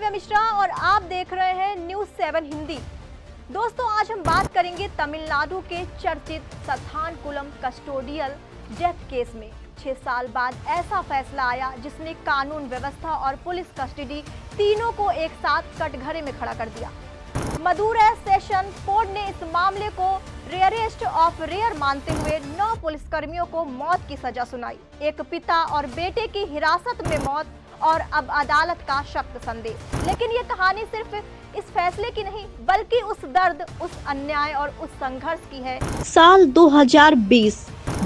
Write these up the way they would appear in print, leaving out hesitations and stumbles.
काव्या मिश्रा और आप देख रहे हैं न्यूज़ 7 हिंदी। दोस्तों, आज हम बात करेंगे तमिलनाडु के चर्चित सथानकुलम कस्टोडियल डेथ केस में 6 साल बाद ऐसा फैसला आया जिसने कानून व्यवस्था और पुलिस कस्टडी तीनों को एक साथ कटघरे में खड़ा कर दिया। मदुरै सेशन कोर्ट ने इस मामले को रेयरेस्ट ऑफ रेयर मानते हुए 9 पुलिसकर्मियों को मौत की सजा सुनाई। एक पिता और बेटे की हिरासत में मौत और अब अदालत का सख्त संदेश। लेकिन ये कहानी सिर्फ इस फैसले की नहीं, बल्कि उस दर्द, उस अन्याय और उस संघर्ष की है। साल 2020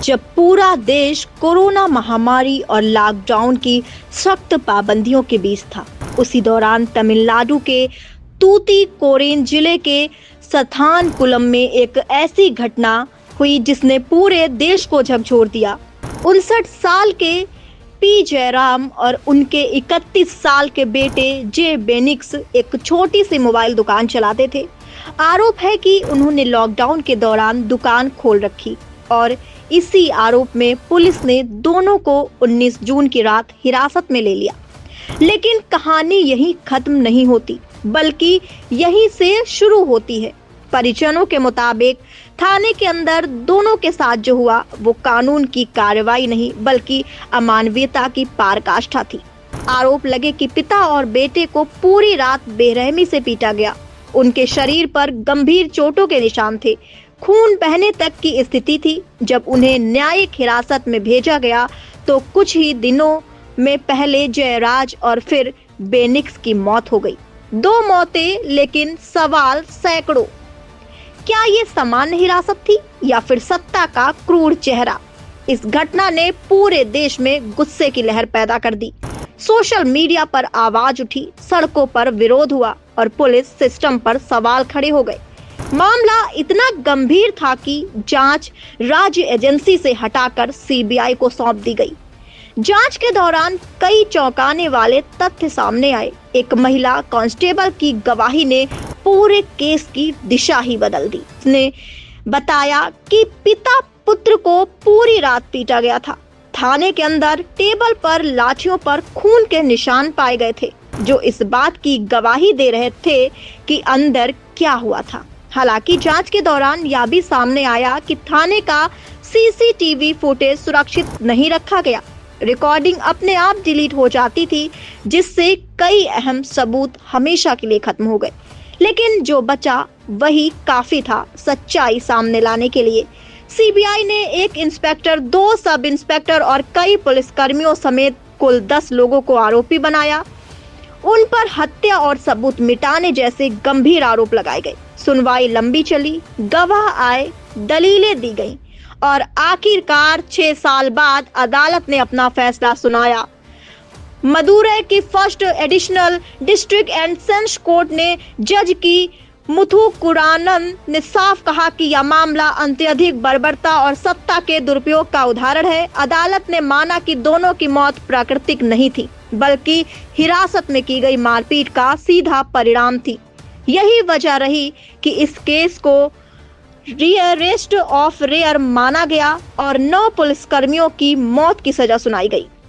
जब पूरा देश कोरोना महामारी और लॉकडाउन की सख्त पाबंदियों के बीच था, उसी दौरान तमिलनाडु के तूतीकोरिन जिले के सथानकुलम में एक ऐसी घटना हुई जिसने पूरे देश को झकझोर दिया। 59 साल के पी जयराम और उनके 31 साल के बेटे जे बेनिक्स एक छोटी सी मोबाइल दुकान चलाते थे। आरोप है कि उन्होंने लॉकडाउन के दौरान दुकान खोल रखी और इसी आरोप में पुलिस ने दोनों को 19 जून की रात हिरासत में ले लिया। लेकिन कहानी यहीं खत्म नहीं होती, बल्कि यहीं से शुरू होती है। परिजनों के मुताबिक थाने के अंदर दोनों के साथ जो हुआ वो कानून की कार्रवाई नहीं, बल्कि अमानवीयता की पराकाष्ठा थी। आरोप लगे कि पिता और बेटे को पूरी रात बेरहमी से पीटा गया। उनके शरीर पर गंभीर चोटों के निशान थे, खून बहने तक की स्थिति थी। जब उन्हें न्यायिक हिरासत में भेजा गया तो कुछ ही दिनों में पहले जयराज और फिर बेनिक्स की मौत हो गई। 2 मौतें, लेकिन सवाल सैकड़ों। क्या ये सामान्य हिरासत थी या फिर सत्ता का क्रूर चेहरा? इस घटना ने पूरे देश में गुस्से की लहर पैदा कर दी। सोशल मीडिया पर आवाज उठी, सड़कों पर विरोध हुआ और पुलिस सिस्टम पर सवाल खड़े हो गए। मामला इतना गंभीर था कि जांच राज्य एजेंसी से हटाकर सीबीआई को सौंप दी गई। जांच के दौरान कई चौंकाने वाले तथ्य सामने आए। एक महिला कांस्टेबल की गवाही ने पूरे केस की दिशा ही बदल दी। उसने बताया कि पिता पुत्र को पूरी रात पीटा गया था। थाने के अंदर टेबल पर लाठियों पर खून के निशान पाए गए थे, जो इस बात की गवाही दे रहे थे कि अंदर क्या हुआ था। हालांकि जांच के दौरान यह भी सामने आया कि थाने का सीसीटीवी फुटेज सुरक्षित नहीं रखा गया। रिकॉर्डिंग अपने आप डिलीट हो जाती थी, जिससे कई अहम सबूत हमेशा के लिए खत्म हो गए। लेकिन जो बचा वही काफी था सच्चाई सामने लाने के लिए। सीबीआई ने एक इंस्पेक्टर, 2 सब इंस्पेक्टर और कई पुलिसकर्मियों समेत कुल 10 लोगों को आरोपी बनाया। उन पर हत्या और सबूत मिटाने जैसे गंभीर आरोप लगाए गए। सुनवाई लंबी चली, गवाह आए, दलीलें दी गईं और आखिरकार 6 साल बाद अदालत ने अपना फैसला सुनाया। मदुरै की first additional district and sessions court ने जज की मुथुकुरानन ने साफ कहा कि यह मामला अत्यधिक बर्बरता और सत्ता के दुरुपयोग का उदाहरण है। अदालत ने माना कि दोनों की मौत प्राकृतिक नहीं थी, बल्कि हिरासत में की गई मारपीट का सीधा परिणाम थी। यही वजह रही कि इस केस को रेयरेस्ट ऑफ रेयर माना गया और 9 पुलिसकर्मियों की मौत की सजा सुनाई गई।